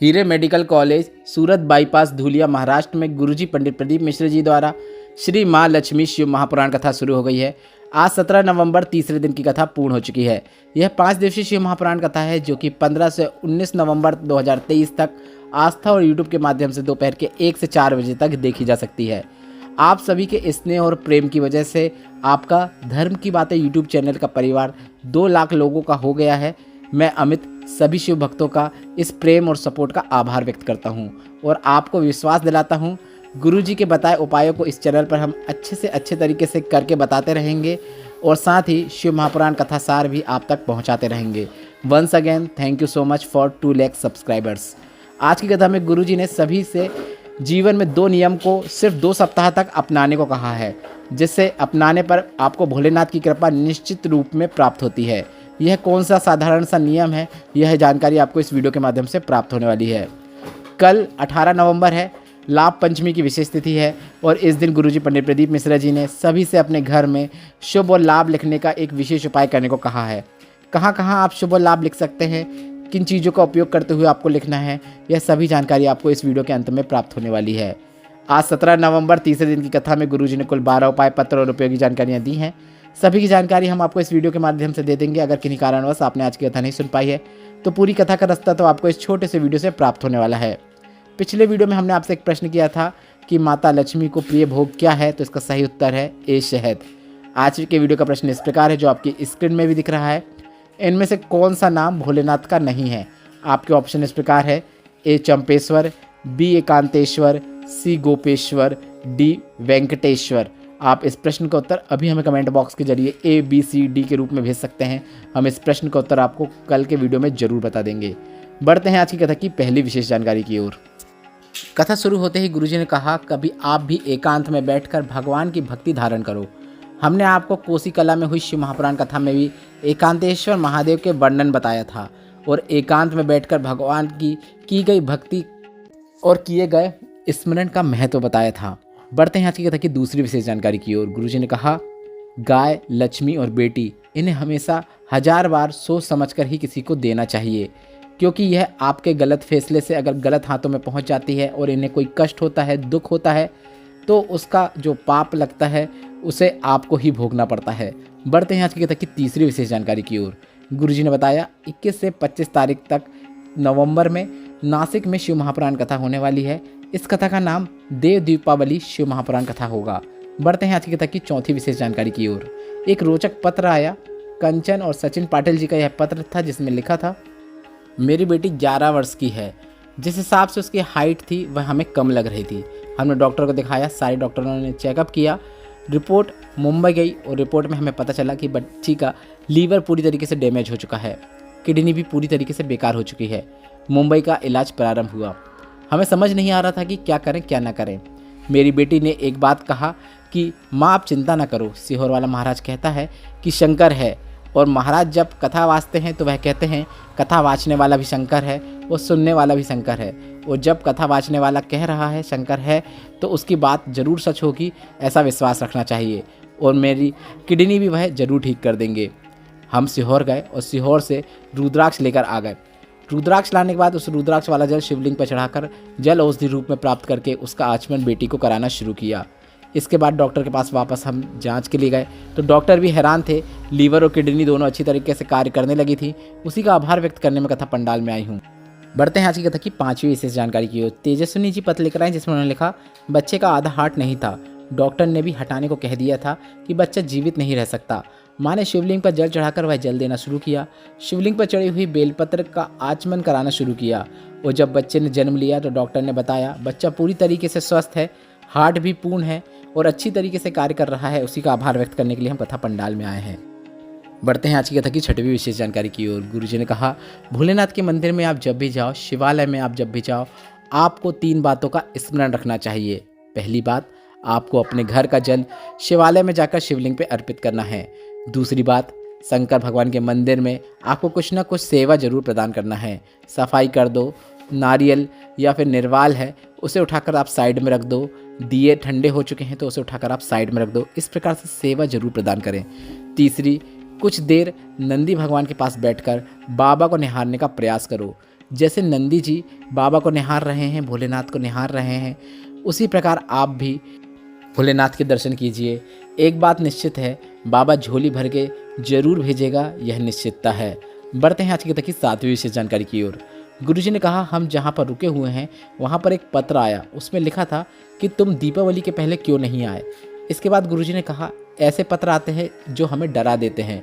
हीरे medical college, सूरत bypass, Dhulia, Maharashtra में गुरुजी पंडित प्रदीप मिश्र जी द्वारा श्री माँ लक्ष्मी शिव महापुराण कथा शुरू हो गई है। आज 17 नवंबर तीसरे दिन की कथा पूर्ण हो चुकी है। यह 5 दिवसीय शिव महापुराण कथा है जो कि 15 से 19 नवंबर 2023 तक आस्था और यूट्यूब के माध्यम से दोपहर के 1 से 4 बजे तक देखी जा सकती है। आप सभी के स्नेह और प्रेम की वजह से आपका धर्म की बातें यूट्यूब चैनल का परिवार 2 लाख लोगों का हो गया है। मैं अमित सभी शिव भक्तों का इस प्रेम और सपोर्ट का आभार व्यक्त करता हूं और आपको विश्वास दिलाता हूं गुरुजी के बताए उपायों को इस चैनल पर हम अच्छे से अच्छे तरीके से करके बताते रहेंगे और साथ ही शिव महापुराण कथा सार भी आप तक पहुंचाते रहेंगे। Once again thank you so much for 2 lakh subscribers. आज की कथा में गुरुजी ने सभी से जीवन में 2 नियम को सिर्फ 2 सप्ताह तक अपनाने को कहा है, जिससे अपनाने पर आपको भोलेनाथ की कृपा निश्चित रूप में प्राप्त होती है। यह कौन सा साधारण सा नियम है, यह जानकारी आपको इस वीडियो के माध्यम से प्राप्त होने वाली है। कल 18 नवंबर है, लाभ पंचमी की विशेष तिथि है और इस दिन गुरुजी पंडित प्रदीप मिश्रा जी ने सभी से अपने घर में शुभ और लाभ लिखने का एक विशेष उपाय करने को कहा है। कहाँ कहाँ आप शुभ और लाभ लिख सकते हैं, किन चीज़ों का उपयोग करते हुए आपको लिखना है, यह सभी जानकारी आपको इस वीडियो के अंत में प्राप्त होने वाली है। आज 17 नवंबर तीसरे दिन की कथा में गुरुजी ने कुल 12 उपाय पत्र और उपयोगी जानकारियाँ दी हैं। सभी की जानकारी हम आपको इस वीडियो के माध्यम से दे देंगे। अगर किन्हीं कारणवश आपने आज की कथा नहीं सुन पाई है तो पूरी कथा का रास्ता तो आपको इस छोटे से वीडियो से प्राप्त होने वाला है। पिछले वीडियो में हमने आपसे एक प्रश्न किया था कि माता लक्ष्मी को प्रिय भोग क्या है, तो इसका सही उत्तर है ए शहद। आज के वीडियो का प्रश्न इस प्रकार है जो आपकी स्क्रीन में भी दिख रहा है। इनमें से कौन सा नाम भोलेनाथ का नहीं है? आपके ऑप्शन इस प्रकार है ए चंपेश्वर, बी एकांतेश्वर, सी गोपेश्वर, डी वेंकटेश्वर। आप इस प्रश्न का उत्तर अभी हमें कमेंट बॉक्स के जरिए ए बी सी डी के रूप में भेज सकते हैं। हम इस प्रश्न का उत्तर आपको कल के वीडियो में जरूर बता देंगे। बढ़ते हैं आज की कथा की पहली विशेष जानकारी की ओर। कथा शुरू होते ही गुरुजी ने कहा, कभी आप भी एकांत में बैठकर भगवान की भक्ति धारण करो। हमने आपको कोसी कला में हुई शिव महापुराण कथा में भी एकांतेश्वर महादेव के वर्णन बताया था और एकांत में बैठकर भगवान की गई भक्ति और किए गए स्मरण का महत्व बताया था। बढ़ते हैं आज की कथा की दूसरी विशेष जानकारी की ओर। गुरुजी ने कहा, गाय, लक्ष्मी और बेटी, इन्हें हमेशा 1000 बार सोच समझकर ही किसी को देना चाहिए, क्योंकि यह आपके गलत फैसले से अगर गलत हाथों में पहुंच जाती है और इन्हें कोई कष्ट होता है, दुख होता है, तो उसका जो पाप लगता है उसे आपको ही भोगना पड़ता है। बढ़ते हैं आज की कथा की तीसरी विशेष जानकारी की ओर। गुरुजी ने बताया 21 से 25 तारीख तक नवंबर में नासिक में शिव महापुराण कथा होने वाली है। इस कथा का नाम देव दीपावली शिव महापुराण कथा होगा। बढ़ते हैं आज की कथा की चौथी विशेष जानकारी की ओर। एक रोचक पत्र आया। कंचन और सचिन पाटिल जी का यह पत्र था जिसमें लिखा था, मेरी बेटी 11 वर्ष की है। जिस हिसाब से उसकी हाइट थी वह हमें कम लग रही थी। हमने डॉक्टर को दिखाया, सारे डॉक्टरों ने चेकअप किया, रिपोर्ट मुंबई गई और रिपोर्ट में हमें पता चला कि बच्ची का लीवर पूरी तरीके से डैमेज हो चुका है, किडनी भी पूरी तरीके से बेकार हो चुकी है। मुंबई का इलाज प्रारंभ हुआ। हमें समझ नहीं आ रहा था कि क्या करें क्या ना करें। मेरी बेटी ने एक बात कहा कि माँ आप चिंता ना करो, सीहोर वाला महाराज कहता है कि शंकर है, और महाराज जब कथा वाचते हैं तो वह कहते हैं कथा वाचने वाला भी शंकर है और सुनने वाला भी शंकर है, और जब कथा वाचने वाला कह रहा है शंकर है तो उसकी बात ज़रूर सच होगी, ऐसा विश्वास रखना चाहिए, और मेरी किडनी भी वह ज़रूर ठीक कर देंगे। हम सीहोर गए और सीहोर से रुद्राक्ष लेकर आ गए। रुद्राक्ष लाने के बाद उस रुद्राक्ष वाला जल शिवलिंग पर चढ़ाकर जल औषधि रूप में प्राप्त करके उसका आचमन बेटी को कराना शुरू किया। इसके बाद डॉक्टर के पास वापस हम जांच के लिए गए तो डॉक्टर भी हैरान थे। लीवर और किडनी दोनों अच्छी तरीके से कार्य करने लगी थी। उसी का आभार व्यक्त करने में कथा पंडाल में आई हूँ। बढ़ते हैं आज की कथा की 5वीं विशेष जानकारी की ओर। तेजस्विनी जी पत्र लेकर आए जिसमें उन्होंने लिखा, बच्चे का आधा हार्ट नहीं था, डॉक्टर ने भी हटाने को कह दिया था कि बच्चा जीवित नहीं रह सकता। माँ ने शिवलिंग पर जल चढ़ाकर वह जल देना शुरू किया। शिवलिंग पर चढ़ी हुई बेलपत्र का आचमन कराना शुरू किया और जब बच्चे ने जन्म लिया तो डॉक्टर ने बताया बच्चा पूरी तरीके से स्वस्थ है, हार्ट भी पूर्ण है और अच्छी तरीके से कार्य कर रहा है। उसी का आभार व्यक्त करने के लिए हम कथा पंडाल में आए हैं। बढ़ते हैं आज की कथा की 6वीं विशेष जानकारी की ओर। गुरुजी ने कहा, भोलेनाथ के मंदिर में आप जब भी जाओ, शिवालय में आप जब भी जाओ, आपको 3 बातों का स्मरण रखना चाहिए। पहली बात, आपको अपने घर का जल शिवालय में जाकर शिवलिंग पे अर्पित करना है। दूसरी बात, शंकर भगवान के मंदिर में आपको कुछ ना कुछ सेवा जरूर प्रदान करना है। सफाई कर दो, नारियल या फिर निर्वाल है उसे उठाकर आप साइड में रख दो, दिए ठंडे हो चुके हैं तो उसे उठाकर आप साइड में रख दो। इस प्रकार से सेवा जरूर प्रदान करें। तीसरी, कुछ देर नंदी भगवान के पास बैठकर बाबा को निहारने का प्रयास करो। जैसे नंदी जी बाबा को निहार रहे हैं, भोलेनाथ को निहार रहे हैं, उसी प्रकार आप भी भोलेनाथ के दर्शन कीजिए। एक बात निश्चित है, बाबा झोली भर के जरूर भेजेगा, यह निश्चितता है। बढ़ते हैं आज की कथा की 7वीं विशेष जानकारी की ओर। गुरुजी ने कहा, हम जहाँ पर रुके हुए हैं वहाँ पर एक पत्र आया, उसमें लिखा था कि तुम दीपावली के पहले क्यों नहीं आए। इसके बाद गुरुजी ने कहा, ऐसे पत्र आते हैं जो हमें डरा देते हैं,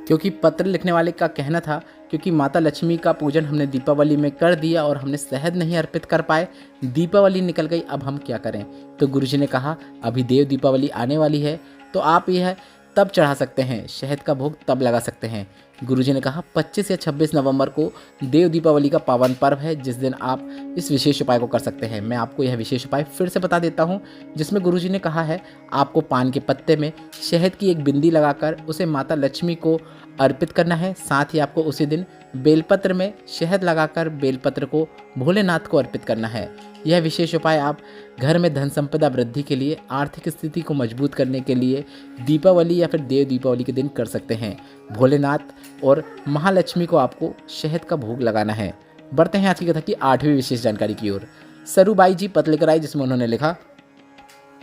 क्योंकि पत्र लिखने वाले का कहना था क्योंकि माता लक्ष्मी का पूजन हमने दीपावली में कर दिया और हमने शहद नहीं अर्पित कर पाए, दीपावली निकल गई, अब हम क्या करें। तो गुरुजी ने कहा, अभी देव दीपावली आने वाली है, तो आप यह तब चढ़ा सकते हैं, शहद का भोग तब लगा सकते हैं। गुरुजी ने कहा, 25 या 26 नवंबर को देव दीपावली का पावन पर्व है, जिस दिन आप इस विशेष उपाय को कर सकते हैं। मैं आपको यह विशेष उपाय फिर से बता देता हूँ, जिसमें गुरुजी ने कहा है आपको पान के पत्ते में शहद की एक बिंदी लगाकर उसे माता लक्ष्मी को अर्पित करना है। साथ ही आपको उसी दिन बेलपत्र में शहद लगाकर बेलपत्र को भोलेनाथ को अर्पित करना है। यह विशेष उपाय आप घर में धन संपदा वृद्धि के लिए, आर्थिक स्थिति को मजबूत करने के लिए दीपावली या फिर देव दीपावली के दिन कर सकते हैं। भोलेनाथ और महालक्ष्मी को आपको शहद का भोग लगाना है। बढ़ते हैं आज की कथा की 8वीं विशेष जानकारी की ओर। सरूबाई जी पत्र लेकर आई, जिसमें उन्होंने लिखा,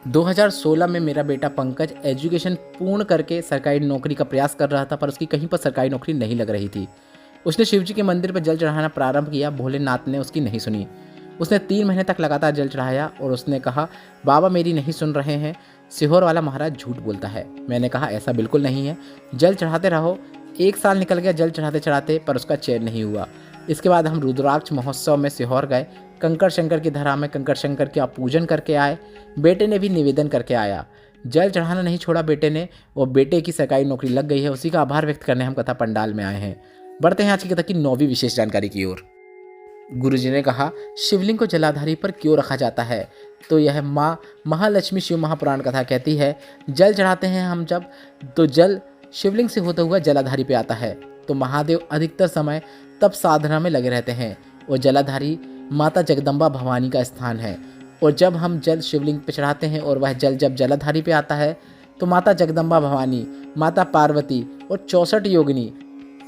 2016 में मेरा बेटा पंकज एजुकेशन पूर्ण करके सरकारी नौकरी का प्रयास कर रहा था, पर उसकी कहीं पर सरकारी नौकरी नहीं लग रही थी। उसने शिवजी के मंदिर पर जल चढ़ाना प्रारंभ किया, भोलेनाथ ने उसकी नहीं सुनी। उसने 3 महीने तक लगातार जल चढ़ाया और उसने कहा, बाबा मेरी नहीं सुन रहे हैं, सीहोर वाला महाराज झूठ बोलता है। मैंने कहा, ऐसा बिल्कुल नहीं है, जल चढ़ाते रहो। 1 साल निकल गया जल चढ़ाते चढ़ाते, पर उसका चैन नहीं हुआ। इसके बाद हम रुद्राक्ष महोत्सव में सीहोर गए, कंकड़ शंकर की धरा में कंकड़ शंकर का पूजन करके आए। बेटे ने भी निवेदन करके आया, जल चढ़ाना नहीं छोड़ा बेटे ने, और बेटे की सरकारी नौकरी लग गई है, उसी का आभार व्यक्त करने हम कथा पंडाल में आए हैं। बढ़ते हैं आज की कथा की 9वीं विशेष जानकारी की ओर। गुरुजी ने कहा, शिवलिंग को जलाधारी पर क्यों रखा जाता है। तो यह माँ महालक्ष्मी शिव महापुराण कथा कहती है, जल चढ़ाते हैं हम जब, तो जल शिवलिंग से होता हुआ जलाधारी पे आता है, तो महादेव अधिकतर समय तब साधना में लगे रहते हैं, और जलाधारी माता जगदम्बा भवानी का स्थान है। और जब हम जल शिवलिंग पे चढ़ाते हैं और वह जल जब जलाधारी पे आता है, तो माता जगदम्बा भवानी, माता पार्वती और 64 योगिनी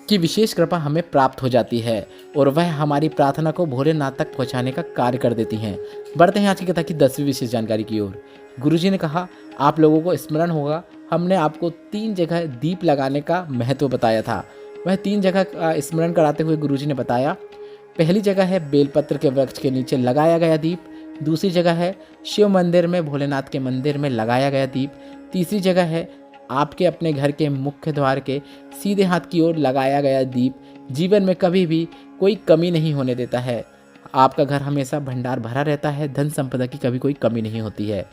की विशेष कृपा हमें प्राप्त हो जाती है, और वह हमारी प्रार्थना को भोलेनाथ तक पहुंचाने का कार्य कर देती हैं। बढ़ते हैं आज की कथा की 10वीं विशेष जानकारी की ओर। गुरुजी ने कहा, आप लोगों को स्मरण होगा, हमने आपको 3 जगह दीप लगाने का महत्व बताया था। वह 3 जगह का स्मरण कराते हुए गुरुजी ने बताया, पहली जगह है बेलपत्र के वृक्ष के नीचे लगाया गया दीप, दूसरी जगह है शिव मंदिर में भोलेनाथ के मंदिर में लगाया गया दीप, तीसरी जगह है आपके अपने घर के मुख्य द्वार के सीधे हाथ की ओर लगाया गया दीप जीवन में कभी भी कोई कमी नहीं होने देता है। आपका घर हमेशा भंडार भरा रहता है, धन संपदा की कभी कोई कमी नहीं होती है।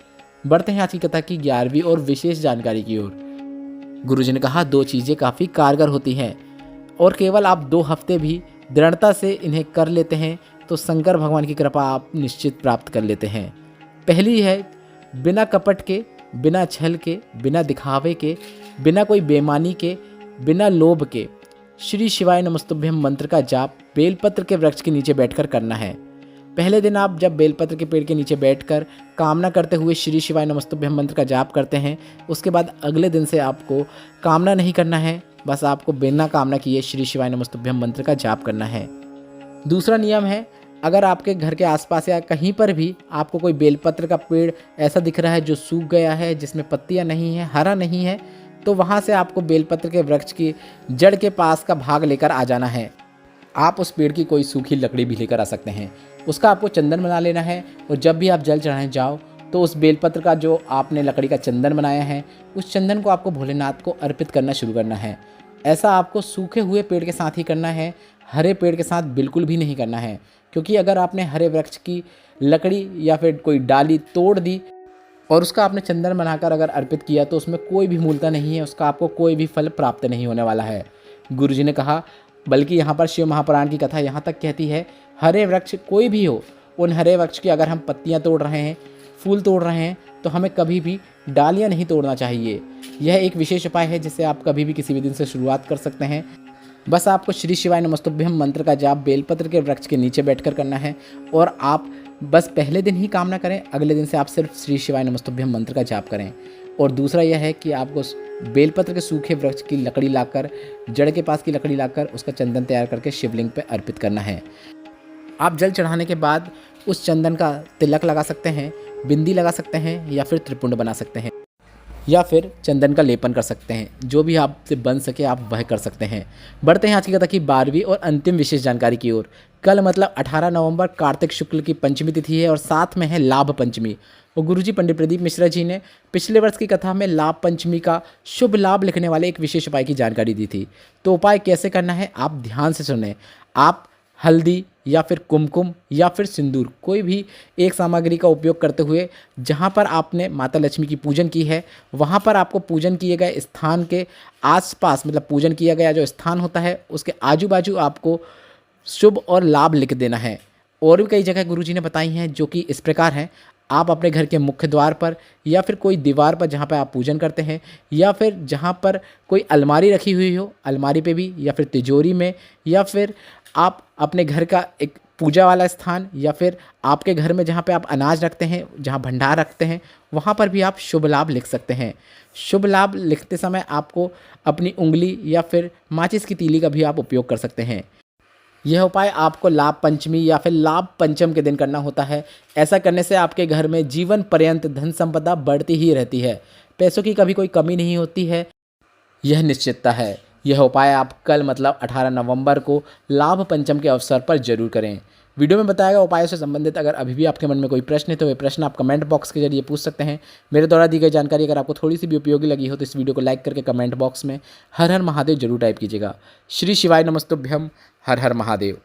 बढ़ते हैं आज की कथा की 11वीं और विशेष जानकारी की ओर। गुरुजी ने कहा, 2 चीज़ें काफ़ी कारगर होती हैं, और केवल आप 2 हफ्ते भी दृढ़ता से इन्हें कर लेते हैं तो शंकर भगवान की कृपा आप निश्चित प्राप्त कर लेते हैं। पहली है, बिना कपट के, बिना छल के, बिना दिखावे के, बिना कोई बेईमानी के, बिना लोभ के श्री शिवाय नमस्तुभ्यम मंत्र का जाप बेलपत्र के वृक्ष के नीचे बैठकर करना है। पहले दिन आप जब बेलपत्र के पेड़ के नीचे बैठकर कामना करते हुए श्री शिवाय नमस्तुभ्यम मंत्र का जाप करते हैं, उसके बाद अगले दिन से आपको कामना नहीं करना है, बस आपको बिना कामना किए श्री शिवाय नमस्तुभ्यम मंत्र का जाप करना है। दूसरा नियम है, अगर आपके घर के आसपास या कहीं पर भी आपको कोई बेलपत्र का पेड़ ऐसा दिख रहा है जो सूख गया है, जिसमें पत्तियां नहीं है, हरा नहीं है, तो वहाँ से आपको बेलपत्र के वृक्ष की जड़ के पास का भाग लेकर आ जाना है। आप उस पेड़ की कोई सूखी लकड़ी भी लेकर आ सकते हैं, उसका आपको चंदन बना लेना है, और जब भी आप जल चढ़ाने जाओ तो उस बेलपत्र का जो आपने लकड़ी का चंदन बनाया है, उस चंदन को आपको भोलेनाथ को अर्पित करना शुरू करना है। ऐसा आपको सूखे हुए पेड़ के साथ ही करना है, हरे पेड़ के साथ बिल्कुल भी नहीं करना है, क्योंकि अगर आपने हरे वृक्ष की लकड़ी या फिर कोई डाली तोड़ दी और उसका आपने चंदन बनाकर अगर अर्पित किया तो उसमें कोई भी मूलता नहीं है, उसका आपको कोई भी फल प्राप्त नहीं होने वाला है। गुरुजी ने कहा, बल्कि यहाँ पर शिव महापुराण की कथा यहाँ तक कहती है, हरे वृक्ष कोई भी हो, उन हरे वृक्ष की अगर हम पत्तियाँ तोड़ रहे हैं, फूल तोड़ रहे हैं, तो हमें कभी भी डालियाँ नहीं तोड़ना चाहिए। यह एक विशेष उपाय है जिससे आप कभी भी किसी भी दिन से शुरुआत कर सकते हैं। बस आपको श्री शिवाय नमस्तुभ्यम मंत्र का जाप बेलपत्र के वृक्ष के नीचे बैठकर करना है, और आप बस पहले दिन ही कामना करें, अगले दिन से आप सिर्फ श्री शिवाय नमस्तुभ्यम मंत्र का जाप करें। और दूसरा यह है कि आपको बेलपत्र के सूखे वृक्ष की लकड़ी लाकर, जड़ के पास की लकड़ी लाकर उसका चंदन तैयार करके शिवलिंग पे अर्पित करना है। आप जल चढ़ाने के बाद उस चंदन का तिलक लगा सकते हैं, बिंदी लगा सकते हैं, या फिर त्रिपुंड बना सकते हैं, या फिर चंदन का लेपन कर सकते हैं। जो भी आपसे बन सके आप वह कर सकते हैं। बढ़ते हैं आज की कथा की 12वीं और अंतिम विशेष जानकारी की ओर। कल मतलब 18 नवंबर कार्तिक शुक्ल की पंचमी तिथि है और साथ में है लाभ पंचमी। और गुरुजी पंडित प्रदीप मिश्रा जी ने पिछले वर्ष की कथा में लाभ पंचमी का शुभ लाभ लिखने वाले एक विशेष उपाय की जानकारी दी थी। तो उपाय कैसे करना है आप ध्यान से सुनें। आप हल्दी या फिर कुमकुम या फिर सिंदूर, कोई भी एक सामग्री का उपयोग करते हुए जहाँ पर आपने माता लक्ष्मी की पूजन की है वहाँ पर आपको पूजन किए गए स्थान के आसपास, मतलब पूजन किया गया जो स्थान होता है उसके आजू बाजू आपको शुभ और लाभ लिख देना है। और भी कई जगह गुरुजी ने बताई हैं जो कि इस प्रकार हैं। आप अपने घर के मुख्य द्वार पर या फिर कोई दीवार पर जहाँ पर आप पूजन करते हैं, या फिर जहाँ पर कोई अलमारी रखी हुई हो, अलमारी पे भी, या फिर तिजोरी में, या फिर आप अपने घर का एक पूजा वाला स्थान, या फिर आपके घर में जहाँ पे आप अनाज रखते हैं, जहाँ भंडार रखते हैं, वहाँ पर भी आप शुभ लाभ लिख सकते हैं। शुभ लाभ लिखते समय आपको अपनी उंगली या फिर माचिस की तीली का भी आप उपयोग कर सकते हैं। यह उपाय आपको लाभ पंचमी या फिर लाभ पंचम के दिन करना होता है। ऐसा करने से आपके घर में जीवन पर्यंत धन संपदा बढ़ती ही रहती है, पैसों की कभी कोई कमी नहीं होती है, यह निश्चितता है। यह उपाय आप कल मतलब 18 नवंबर को लाभ पंचम के अवसर पर जरूर करें। वीडियो में बताया गया उपायों से संबंधित अगर अभी भी आपके मन में कोई प्रश्न है तो वे प्रश्न आप कमेंट बॉक्स के जरिए पूछ सकते हैं। मेरे द्वारा दी गई जानकारी अगर आपको थोड़ी सी भी उपयोगी लगी हो तो इस वीडियो को लाइक करके कमेंट बॉक्स में हर हर महादेव जरूर टाइप कीजिएगा। श्री शिवाय नमस्तुभ्यम। हर हर महादेव।